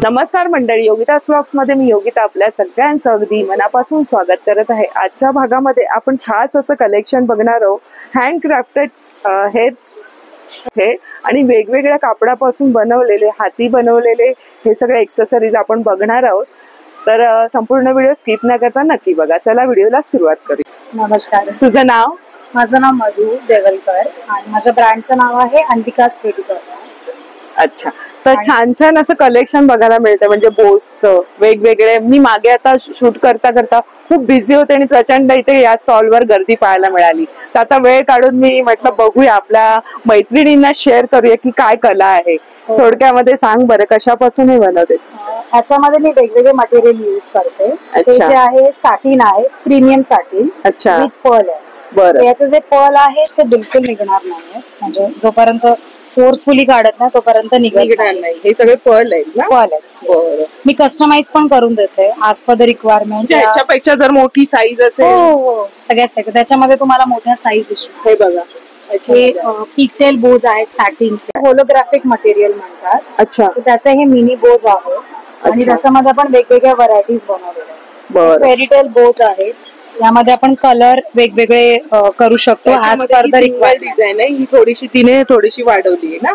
नमस्कार मंडळी, योगितास ब्लॉग्स मध्ये मी योगिता आपल्या सगळ्यांचं अगदी मनापासून स्वागत करत आहे। आजच्या भागामध्ये आपण खास असं कलेक्शन बघणार आहोत। हँडक्राफ्टेड हे आणि वेगवेगळ्या कापडापासून बनवलेले, हाती बनवलेले हे सगळे एक्सेसरीज आपण बघणार आहोत। तर संपूर्ण व्हिडिओ स्किप न करता नक्की बघा। चला व्हिडिओला सुरुवात करूया। नमस्कार, तुझं नाव? माझं नाव मधु देवलकर आणि माझ्या ब्रँडचं नाव आहे अंतिकास पेटिकर। अच्छा, तर छान छान असं कलेक्शन बघायला मिळतं, म्हणजे बोसचं वेगवेगळे। मी मागे आता शूट करता करता खूप बिझी होते आणि प्रचंड इथे या स्टॉलवर गर्दी पाहायला मिळाली। तर आता वेळ काढून मी म्हटलं बघूया, आपल्या मैत्रिणींना शेअर करूया की काय कला आहे। थोडक्यामध्ये सांग बरं, कशापासून हे बनवते? याच्यामध्ये मी वेगवेगळे मटेरियल यूज करते। ते जे आहे साटिन आहे, प्रीमियम साटिन। अच्छा, विथ पर्ल आहे। बरं, याचं जे पर्ल आहे ते बिलकुल निघणार नाही, म्हणजे जोपर्यंत फोर्सफुली काढत नाही तोपर्यंत निघणार नाही। हे सगळे पर्ल आहेत ना? पर्ल आहे। मी कस्टमाइज पण करून देते ऍज पर द रिक्वायरमेंट। याच्यापेक्षा जर मोठी साईज असेल? हो, सगळ्या साईज त्याच्यामध्ये तुम्हाला मोठ्या साईज दिसतील। हे बघा, हे पिकटेल बोज आहेत साटिनचे, होलोग्राफिक मटेरियल म्हणतात। अच्छा, त्याचे हे मिनी बोज आहे आणि त्याच्यामध्ये आपण वेगवेगळ्या व्हरायटीज बनवलेल्या आहेत। फेरीटेल बोज आहेत, यामध्ये आपण कलर वेगवेगळे करू शकतो as per the requirement. Design आहे ही, थोडीशी तिने थोडीशी वाढवली आहे ना?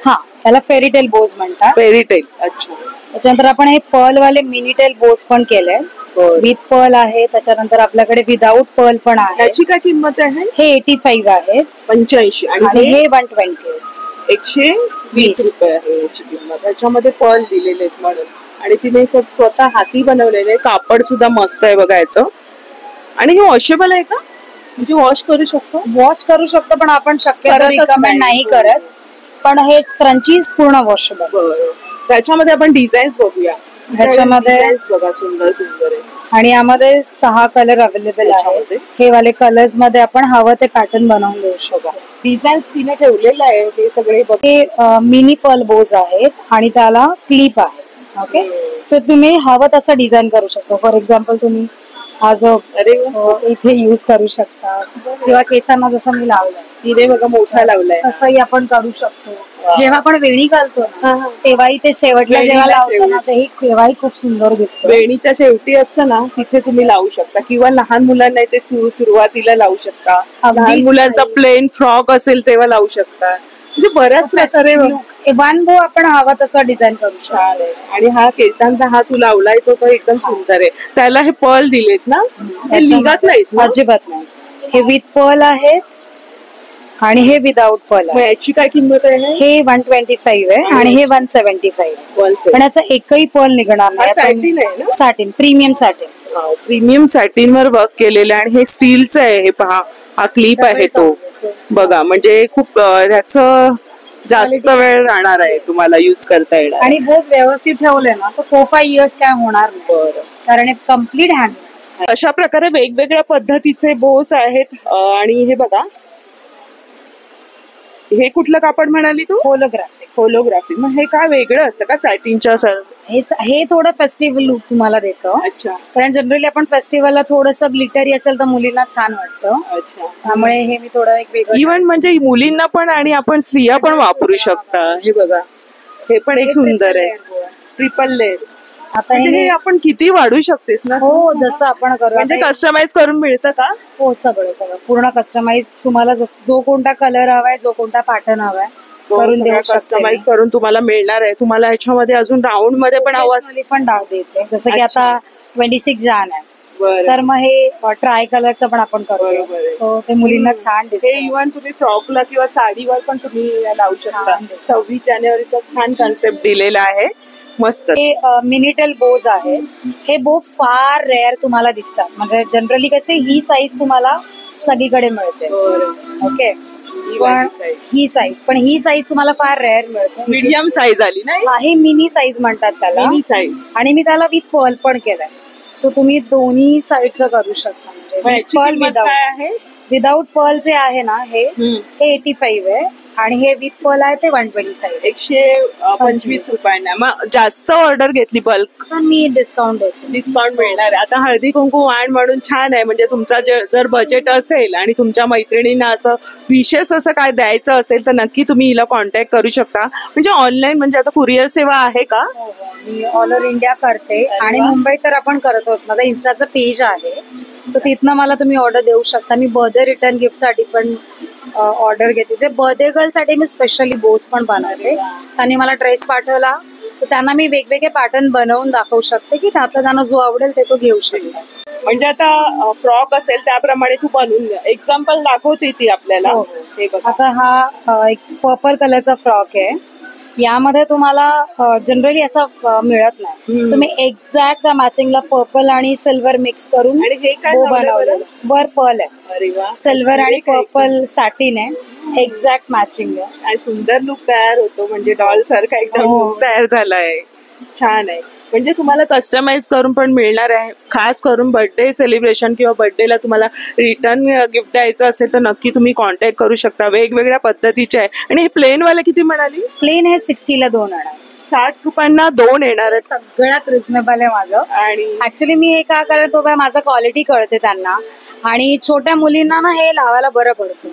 हा, त्याला फेरीटेल बोज म्हणतात। फेरीटेल, अच्छा। त्याच्यानंतर आपण हे पर्ल वाले मिनीटेल बोज पण केले, विथ पर्ल आहे। त्याच्यानंतर आपल्याकडे विदाउट पर्ल पण आहे। त्याची काय किंमत आहे? हे 85 आहे, 85, आणि हे 120 120 रुपये आहे याची किंमत। त्याच्यामध्ये पर्ल दिलेले आहेत म्हणून, आणि तिने स्वतः हाती बनवलेले। कापड सुद्धा मस्त आहे बघा याचं। आणि हे वॉशेबल आहे का, म्हणजे वॉश करू शकतो? वॉश करू शकतो, पण आपण शक्यतो रिकमेंड नाही करत। पण हे स्क्रंचीज पूर्ण वॉशेबल। त्याच्यामध्ये आपण डिझाईन्स बघूया। ह्याच्यामध्ये बघा, सुंदर सुंदर आहे। आणि यामध्ये 6 कलर अवेलेबल आहेत। हे वाले कलर्स मध्ये आपण हवं ते पॅटर्न बनवून देऊ शकतो। डिझाईन्स तिने ठेवलेलं आहे ते सगळे। हे मिनी पर्ल बोज आहेत आणि त्याला क्लिप आहे। ओके, सो तुम्ही हवं तसं डिझाईन करू शकता। फॉर एक्झाम्पल तुम्ही आज इथे यूज करू शकता, किंवा केसांना जसं मी लावलंय तिने बघा मोठा लावलाय, तसंही आपण करू शकतो। जेव्हा आपण वेणी घालतो ना, तेव्हाही ते शेवटला जेव्हा लावतो ना, तेव्हाही खूप सुंदर दिसतं। वेणीच्या शेवटी असतं ना, तिथे तुम्ही लावू शकता, किंवा लहान मुलांना ते सुरुवातीला लावू शकता। लहान मुलांचा प्लेन फ्रॉक असेल तेव्हा लावू शकता, म्हणजे बऱ्याच प्रकारे वन बो आपण हवा तसं डिझाईन करू शकतो। आणि हा केसांचा हा तू लावलाय तो एकदम सुंदर आहे। त्याला हे पर्ल दिलेत ना, हे निघत नाहीत? अजिबात नाही। हे विथ पर्ल आहे आणि हे विदाउट पर्ल आहे। याची काय किंमत आहे? हे 125 आहे आणि हे 175। पण याचा एकही पर्ल निघणार नाही। साटिन आहे ना? Satin, premium satin. Premium satin वर वर्क केलेलं आहे, आणि हे स्टीलचं आहे। हे पहा, हा क्लिप आहे तो बघा, म्हणजे खूप ह्याचं जास्त वेळ राहणार आहे, तुम्हाला युज करता येणार। आणि बोज व्यवस्थित ठेवले ना तर 4-5 इयर्स काय होणार नाही, कारण हे कम्प्लीट हँड। अशा प्रकारे वेगवेगळ्या पद्धतीचे बोस आहेत। आणि हे बघा, हे कुठलं कापड म्हणाली तू? होलोग्राफिक। होलोग्राफिक, मग हे काय वेगळं असतं का सॅटिनच्या? सर हे थोडं फेस्टिवल लुक तुम्हाला देतं। अच्छा, कारण जनरली आपण फेस्टिवलला थोडंसं ग्लिटरी असेल तर मुलींना छान वाटतं। अच्छा, त्यामुळे हे मी थोडं एक वेगळं, इव्हन म्हणजे मुलींना पण आणि आपण स्त्रिया पण वापरू शकता। हे बघा, हे पण एक सुंदर आहे, ट्रिपल लेअर। आता हे आपण किती वाढू शकतेस ना? हो, जसं आपण करू, म्हणजे कस्टमाइज करून मिळतं का? हो, सगळं पूर्ण कस्टमाइज। तुम्हाला जो कोणता कलर हवाय, जो कोणता पॅटर्न हवाय, करून देऊ शकते। कस्टमाइज करून तुम्हाला मिळणार आहे। तुम्हाला ह्याच्यामध्ये अजून राऊंड मध्ये पण हवं पण डाळ देते, जसं की आता 26 जान आहे, तर मग हे ट्राय कलरचं पण आपण करतो। सो ते मुलींना छान दिसतं। इव्हन तुम्ही फ्रॉकला किंवा साडीवर पण तुम्ही लावू शकता। 26 जानेवारीचा छान कॉन्सेप्ट दिलेला आहे, मस्त। हे मिनीटेल बोज आहे। हे बो फार रेअर तुम्हाला दिसतात, म्हणजे जनरली कसे ही साईज तुम्हाला सगळीकडे मिळते। ओके, पण ही साईज तुम्हाला फार रेअर मिळते। मीडियम साईज आली ना, हे मिनी साईज म्हणतात त्याला, मिनी साईज। आणि मी त्याला विथ पर्ल पण केलाय, सो तुम्ही दोन्ही साईडचं करू शकता। म्हणजे पर्ल विदाउट आहे विदाउट पर्ल जे आहे ना हे 85 आहे आणि हे विथ पर्ल आहे ते 125. 125 रुपयांना. मग जास्त ऑर्डर घेतली बल्क तर मी डिस्काउंट देते. डिस्काउंट मिळणार आहे. आता हळदी कुंकू वाण म्हणून छान आहे. म्हणजे तुमचा जर बजेट असेल आणि तुमच्या मैत्रिणींना असं विशेष असं काय द्यायचं असेल तर नक्की तुम्ही हिला कॉन्टॅक्ट करू शकता. म्हणजे ऑनलाईन म्हणजे आता कुरिअर सेवा आहे का? मी ऑल ओव्हर इंडिया करते आणि मुंबईत तर आपण करतोच. माझा इन्स्टाचं पेज आहे, सो तिथनं मला तुम्ही ऑर्डर देऊ शकता. मी बर्थडे रिटर्न गिफ्ट साठी पण ऑर्डर घेते. जे बर्थडे गर्ल साठी मी स्पेशली बोस पण बनवते. त्यांनी मला ड्रेस पाठवला तर त्यांना मी वेगवेगळे पॅटर्न बनवून दाखवू शकते की त्यातला त्यांना जो आवडेल ते तो घेऊ शकतो. म्हणजे आता फ्रॉक असेल त्याप्रमाणे तू बनवून एक्झाम्पल दाखवते ती आपल्याला. हे बघा, आता हा एक पर्पल कलरचा फ्रॉक आहे. यामध्ये तुम्हाला जनरली असं मिळत नाही, सो मी एक्झॅक्ट मॅचिंगला पर्पल आणि सिल्वर मिक्स करून आणि हे काय बो बनवलेलं. वर पर्ल आहे, अरे वा, सिल्वर आणि पर्पल सॅटिन आहे, एक्झॅक्ट मॅचिंग आहे. आणि सुंदर लुक तयार होतो. म्हणजे डॉल सारखा एकदम लुक तयार झालाय. छान आहे. म्हणजे तुम्हाला कस्टमाइज करून पण मिळणार आहे. खास करून बर्थडे सेलिब्रेशन किंवा बर्थडेला तुम्हाला रिटर्न गिफ्ट द्यायचं असेल तर नक्की तुम्ही कॉन्टॅक्ट करू शकता. वेगवेगळ्या पद्धतीचे आहे. आणि हे प्लेन वाले किती म्हणाली? प्लेन हे 60 ला 2 येणार. 60 रुपयांना 2 येणार आहे. सगळ्यात रिझनेबल आहे माझं. आणि ऍक्च्युली मी हे का करतो बा, माझं क्वालिटी कळते त्यांना आणि छोट्या मुलींना ना हे लावायला बरं पडतं.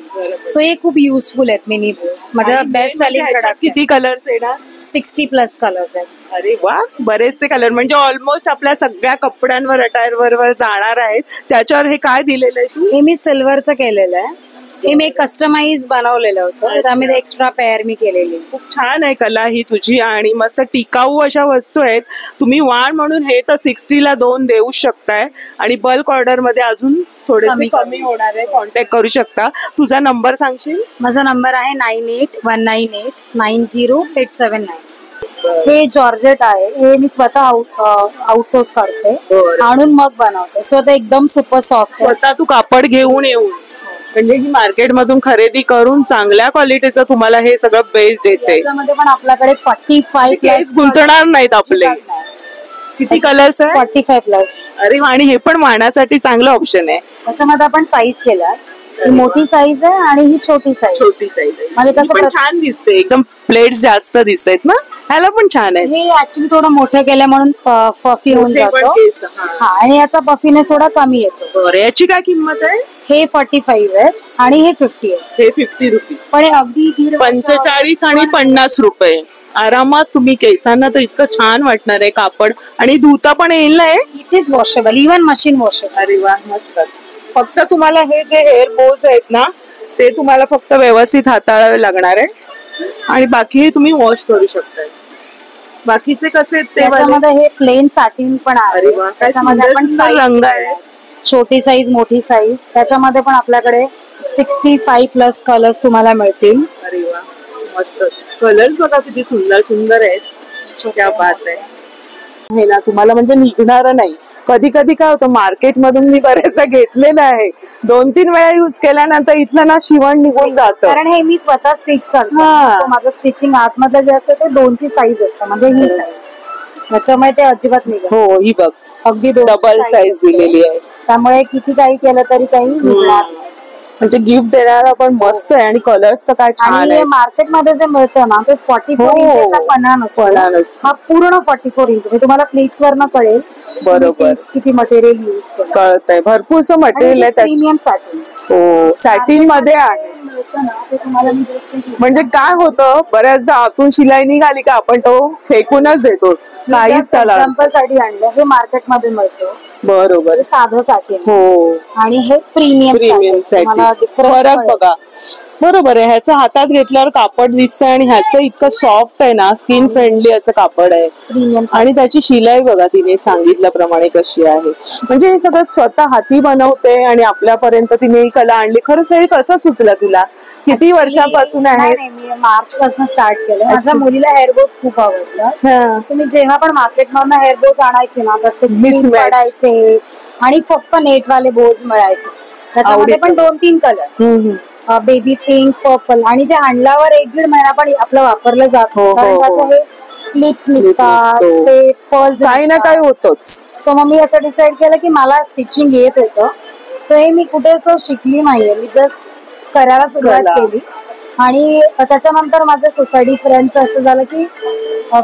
सो हे खूप युजफुल आहेत मिनी बोस. माझं बेस्ट सेलिंग प्रोडक्ट. किती कलर्स येणार? 60+ कलर्स आहेत. अरे वा, बरेचसे कलर. म्हणजे ऑलमोस्ट आपल्या सगळ्या कपड्यांवर अटायर वर जाणार आहेत. त्याच्यावर हे काय दिलेलं आहे तू? हे मी सिल्वरचं केलेलं आहे. हे मी कस्टमाइज बनवलेलं होतं, त्यामध्ये एक्स्ट्रा पेअर मी केलेली. खूप छान आहे कला ही तुझी आणि मस्त टिकाऊ अशा वस्तू आहेत. तुम्ही वाण म्हणून हे तर 60 ला 2 देऊ शकताय आणि बल्क ऑर्डर मध्ये अजून थोडेसे कमी होणार आहे. कॉन्टॅक्ट करू शकता. तुझा नंबर सांगशील? माझा नंबर आहे 9819890879. हे जॉर्जेट आहे. हे मी स्वतः आउटसोर्स करते, आणून मग बनवते. सो ते एकदम सुपर सॉफ्ट. स्वतः तू कापड घेऊन येऊन म्हणजे ही मार्केट मधून खरेदी करून चांगल्या क्वालिटीचं तुम्हाला हे सगळं बेस्ट देते. त्याच्यामध्ये पण आपल्याकडे 45+ गुंतणार नाहीत आपले. किती कलर्स आहे? 45+. अरे, आणि हे पण वाणासाठी चांगलं ऑप्शन आहे. त्याच्यामध्ये आपण साईज केल्या. ही मोठी साईज आहे आणि ही छोटी साईज. छोटी साईज आहे. म्हणजे कसं पण छान दिसते. एकदम प्लेट्स जास्त दिसत ना, ह्याला पण छान आहे. हे ऍक्च्युली थोडं मोठं केलं म्हणून पफी होऊन जातो. आणि याचा पफीनेस थोडा कमी येतो. बरं, याची काय किंमत आहे? हे 45 आहे आणि हे 50 आहे. हे 50 रुपीज. पण अगदी 45 आणि 50 रुपये आरामात तुम्ही केसांना तर इतकं छान वाटणार आहे कापड. आणि धुता पण येईल ना? It is washable, even machine washable. अरे वा, मस्तच. फक्त तुम्हाला हे जे हेअर बोज आहेत ना ते तुम्हाला फक्त व्यवस्थित हाताळावे लागणार आहे आणि बाकी तुम्ही वॉश करू शकता. बाकीचे कसे? त्याच्यामध्ये हे प्लेन सॅटिन पण आहे. अरे वा, काय सुंदर रंग आहे. छोटी साईज, मोठी साईज. त्याच्यामध्ये पण आपल्याकडे 65+ कलर्स तुम्हाला मिळतील. अरे वा, मस्त. कलर्स बघा किती सुंदर सुंदर आहेत. क्या बात आहे. हे ना तुम्हाला म्हणजे निघणार नाही. कधी कधी काय होतं, मार्केट मधून मी बरेचदा घेतलेलं आहे. 2-3 वेळा युज केल्यानंतर इथलं ना शिवण निघून जातं. कारण हे मी स्वतः स्टिच करते. माझं स्टिचिंग आतमधलं जे असतं ते 2ची साईज असतं. म्हणजे ही साईज त्याच्यामुळे ते अजिबात निघत. हो, ही बघ अगदी डबल साईज दिलेली आहे. त्यामुळे किती काही केलं तरी काही निघणार. म्हणजे गिफ्ट देणारा पण मस्त आहे आणि कलर्स काय छान आहे. मार्केटमध्ये जे मिळतं ना ते 44 इंचेसचा पन्ना नसतो. हा पूर्ण 44 इंच. तुम्हाला प्लेट्स वरनं कळेल बरोबर किती मटेरियल युज केलं. कळतंय. भरपूरच मटेरियल आहे. Premium satin. हो, सॅटिन मध्ये आहे. म्हणजे काय होतं, बऱ्याचदा आतून शिलाई निघाली का आपण तो फेकूनच देतो. काहीच त्याला एक्झाम्पल साठी आणलं. हे मार्केटमध्ये मिळतं. बरोबर, साधं सॅटिन. हो, आणि हे प्रीमियम साठी फरक बघा. बरोबर आहे. ह्याचं हातात घेतल्यावर कापड दिसतंय आणि ह्याचं इतकं सॉफ्ट आहे ना, स्किन फ्रेंडली असं कापड आहे. प्रीमियम. आणि त्याची शिलाई बघा तिने सांगितल्याप्रमाणे कशी आहे. म्हणजे हे सगळं स्वतः हाती बनवते आणि आपल्यापर्यंत तिने ही कला आणली. खरंच हे कसं सुचलं तुला? किती वर्षापासून आहे? मी मार्च पासून स्टार्ट केलं. माझ्या मुलीला हेअर बोस खूप आवडतात. मी जेव्हा पण मार्केट मधून हेअर बोस आणायचे ना तसे पडायचे आणि फक्त नेटवाले बोज मिळायचे. त्याच्यामध्ये पण 2-3 कलर, बेबी पिंक, पर्पल. आणि ते आणल्यावर 1-1.5 महिना पण आपलं वापरलं जातं. कारण त्याचं हे क्लिप्स निघतात, ते पर्ल्स काही ना काही होतच. सो मग मी असं डिसाइड केलं की मला स्टिचिंग येत होतं सो हे मी कुठे असं शिकली नाहीये, मी जस्ट करायला सुरुवात कला. केली. आणि त्याच्यानंतर माझे सोसायटी फ्रेंड्स असं झालं की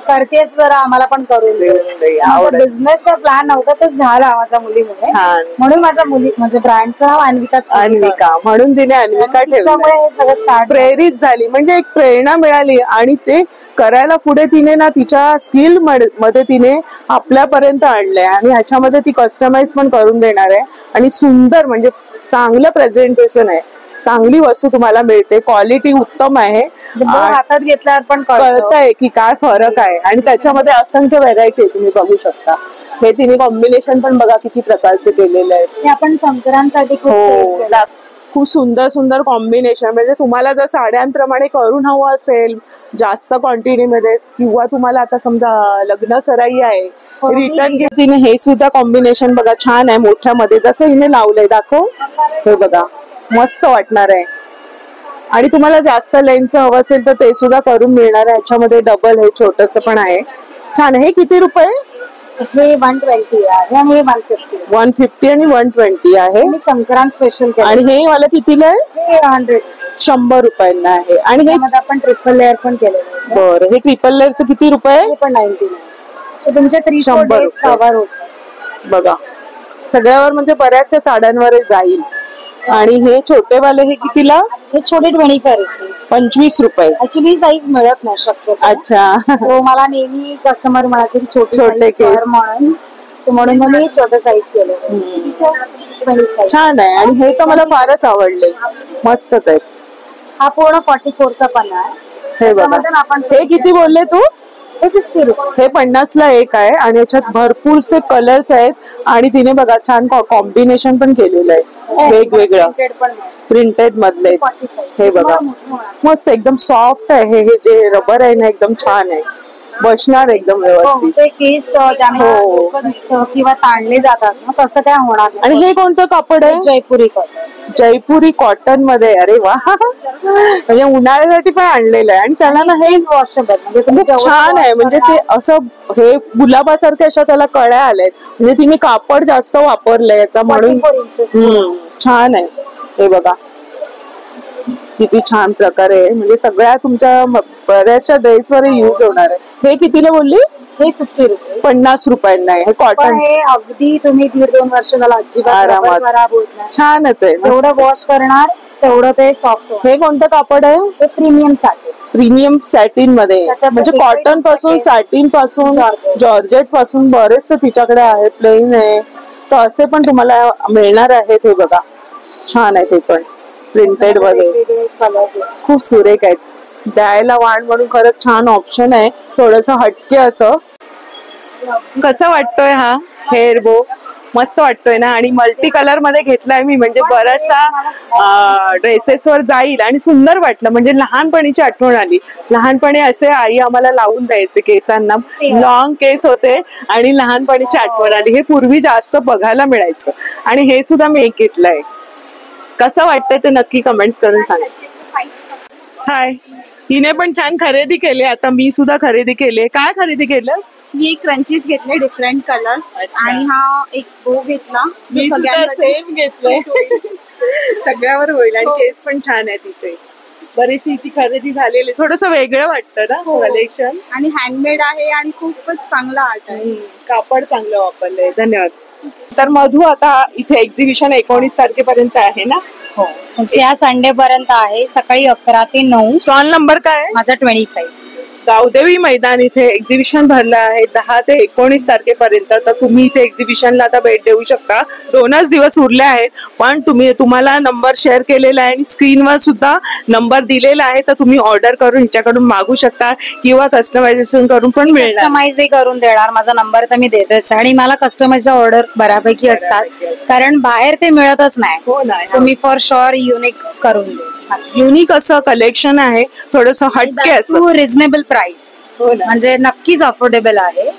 करतेस जरा आम्हाला पण करून दे. So माझा बिझनेस काय प्लॅन नव्हता, ते झाला माझ्या मुलीमुळे. छान. म्हणून माझ्या मुली म्हणजे ब्रँडचं नाव अन्विका अन्विका म्हणून तिने अन्विका ठेवलं. त्याच्यामुळे हे सगळं स्टार्ट प्रेरित झाली, म्हणजे एक प्रेरणा मिळाली आणि ते करायला पुढे तिने ना तिच्या स्किल मध्ये तिने आपल्यापर्यंत आणलंय आणि ह्याच्यामध्ये ती कस्टमाइज पण करून देणार आहे. आणि सुंदर म्हणजे चांगलं प्रेझेंटेशन आहे, चांगली वस्तू तुम्हाला मिळते, क्वालिटी उत्तम आहे. हातात घेतल्यावर पण कळतंय की काय फरक आहे. आणि त्याच्यामध्ये असंख्य व्हेरायटी तुम्ही बघू शकता. हे तिने कॉम्बिनेशन पण बघा किती प्रकारचे केलेले आहेत. हे आपण संक्रांतसाठी खूप सुंदर सुंदर कॉम्बिनेशन. म्हणजे तुम्हाला जर साड्यांप्रमाणे करून हवं असेल जास्त क्वांटिटीमध्ये, किंवा तुम्हाला आता समजा लग्न सराई आहे, रिटर्न गिफ्ट, तिने हे सुद्धा कॉम्बिनेशन बघा छान आहे. मोठ्यामध्ये जसं हिने लावलंय, दाखव, हे बघा मस्त वाटणार आहे. आणि तुम्हाला जास्त लेंथचं हवं असेल तर ते सुद्धा करून मिळणार आहे. ह्याच्यामध्ये डबल हे छोटस पण आहे. छान. हे किती रुपये? हे 120 आहे आणि हे 150. 150 आणि 120 आहे. मी संक्रांत स्पेशल केलं. आणि हे मला कितीला आहे? हे 100 रुपयांना आहे. आणि हे आपण ट्रिपल लेअर पण केलेलं. बरं, हे ट्रिपल लेअरचं किती रुपये? हे पण 99. सो तुमचे 3-4 डेज कव्हर होतात. बघा सगळ्यावर, म्हणजे बऱ्याचशा साड्यांवर जाईल. आणि हे छोटेवाले हे कितीला? हे छोटे 25 रुपीज. 25 रुपये. ऍक्च्युली साईज मिळत नाही शक्यतो. अच्छा. सो मला नेहमी कस्टमर म्हणायचे छोटे केस म्हणून, सो म्हणून मी छोटे साईज केले. ठीक आहे, छान आहे. आणि हे तर मला फारच आवडले, मस्तच आहे. हा पूर्ण 44चा पण आहे. हे बघा, हे किती बोलले तू? हे 50 रुपये. हे 50ला एक आहे. आणि याच्यात भरपूरसे कलर्स आहेत. आणि तिने बघा छान कॉम्बिनेशन पण केलेलं आहे वेगवेगळं, प्रिंटेड मधले. हे बघा मस्त, एकदम सॉफ्ट आहे. हे जे रबर आहे ना एकदम छान आहे, बसणार एकदम व्यवस्थित. ते केस किंवा ताणले जातात ना, तसं काय होणार नाही. आणि हे कोणतं कापड आहे? जयपुरी कॉटन. जयपुरी कॉटन मध्ये. अरे वा, म्हणजे उन्हाळ्यासाठी पण आणलेलं आहे. आणि त्याला ना हे वॉशेबल, खूप छान आहे. म्हणजे ते असं हे गुलाबासारखे अशा त्याला कळ्या आल्यात. म्हणजे तिने कापड जास्त वापरलंय याचा, म्हणून छान आहे. हे बघा किती छान प्रकारे, म्हणजे सगळ्या तुमच्या बऱ्याचशा ड्रेसवर युज होणार आहे. हे कितीला बोलली? हे 50 रुपये. 50 रुपयांना आहे. हे कॉटन. हे अगदी तुम्ही 1.5-2 वर्ष झाला अजिबात खराब होत नाही. छानच आहे. जेवढं वॉश करणार तेवढं ते सॉफ्ट. हे कोणतं कापड आहे? हे प्रीमियम सॅटिन. प्रीमियम सॅटिन मध्ये, म्हणजे कॉटन पासून, सॅटिन पासून, जॉर्जेट पासून बरेचसे तिच्याकडे आहे. प्लेन आहे, तर असे पण तुम्हाला मिळणार आहेत. हे बघा छान आहे. ते पण प्रिंटेड मध्ये खूप सुरेख आहेत. द्यायला वाण म्हणून खरंच छान ऑप्शन आहे. थोडस हटके असं. कसं वाटतोय हा हेअर बो? मस्त वाटतोय ना. आणि मल्टी कलर मध्ये घेतलाय मी, म्हणजे बऱ्याचशा ड्रेसेसवर जाईल आणि सुंदर वाटलं. म्हणजे लहानपणीची आठवण आली. लहानपणी असे आई आम्हाला लावून द्यायचे केसांना, लॉंग केस होते आणि लहानपणीची आठवण आली. हे पूर्वी जास्त बघायला मिळायचं. आणि हे सुद्धा मी एक घेतलंय. कसं वाटतंय ते नक्की कमेंट्स करून सांगा. हाय, हिने पण छान खरेदी केली. आता मी सुद्धा खरेदी केली. काय खरेदी केलंस? मी एक क्रंचीज घेतले डिफरंट कलर्स. आणि हा एक बो घेतला. मी सुद्धा सेम घेतलंय. सगळ्यावर होईल. आणि केस पण छान आहे तिचे. बरीचशी हिची खरेदी झालेली. थोडस वेगळं वाटतं ना कलेक्शन. आणि हँडमेड आहे आणि खूपच चांगला आर्ट आहे. कापड चांगलं वापरलंय. धन्यवाद. तर मधू, आता इथे एक्झिबिशन 19 तारखेपर्यंत आहे ना? हो, या संडे पर्यंत आहे. सकाळी 11 ते 9. स्टॉल नंबर काय आहे? माझा 25. गावदेवी मैदान इथे एक्झिबिशन भरलं आहे 10 ते 19 तारखेपर्यंत. तर तुम्ही इथे एक्झिबिशनला आता भेट देऊ शकता. 2च दिवस उरले आहेत, पण तुम्हाला नंबर शेअर केलेला आहे आणि स्क्रीनवर सुद्धा नंबर दिलेला आहे. तर तुम्ही ऑर्डर करून हिच्याकडून मागू शकता किंवा कस्टमायझेशन करून पण मिळणार. कस्टमाइज करून देणार. माझा नंबर तर मी देतेच. आणि मला कस्टमाइजच्या ऑर्डर बऱ्यापैकी असतात, कारण बाहेर ते मिळतच नाही. हो ना. So me for sure unique करून देईन. युनिक असं कलेक्शन आहे, थोडस हटके असं, रिझनेबल प्राइस. म्हणजे नक्कीच अफोर्डेबल आहे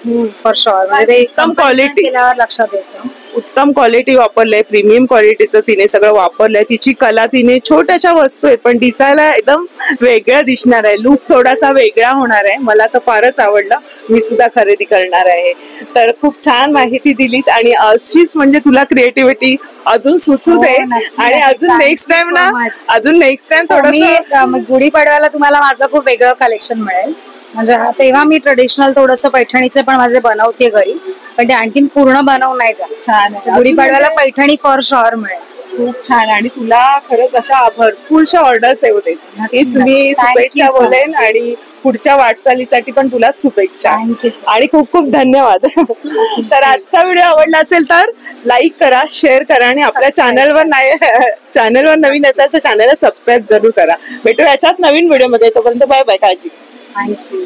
फॉर शुअर. म्हणजे एकदम क्वालिटी केल्यावर लक्षात येतं. उत्तम क्वालिटी वापरलंय, प्रीमियम क्वालिटीचं तिने सगळं वापरलंय. तिची कला, तिने छोट्याशा वस्तू आहेत पण दिसायला एकदम वेगळं दिसणार आहे. लुक थोडासा वेगळा होणार आहे. मला तर फारच आवडलं, मी सुद्धा खरेदी करणार आहे. तर खूप छान माहिती दिलीस आणि अशीच म्हणजे तुला क्रिएटिव्हिटी अजून सुचू दे. आणि अजून नेक्स्ट टाइम ना, अजून नेक्स्ट टाइम थोडं गुढीपाडव्याला तुम्हाला माझं खूप वेगळं कलेक्शन मिळेल. म्हणजे तेव्हा मी ट्रेडिशनल थोडंसं पैठणीचे पण माझे बनवते घरी, पण ते आणखीन पूर्ण बनवून नाही झालं. छान. गुढीपाडव्याला पैठणी फॉर शुअर मिळेल. खूप छान. आणि तुला खरंच अशा भरपूरशा ऑर्डर्स येऊ देत. हीच मी शुभेच्छा बोलेन आणि पुढच्या वाटचालीसाठी पण तुला शुभेच्छा आणि खूप खूप धन्यवाद. तर आजचा व्हिडिओ आवडला असेल तर लाईक करा, शेअर करा आणि आपल्या चॅनलवर नवीन असेल तर चॅनलला सबस्क्राईब जरूर करा. भेटू याच्याच नवीन व्हिडिओ मध्ये. तोपर्यंत बाय बाय, काळजी. थँक्यू.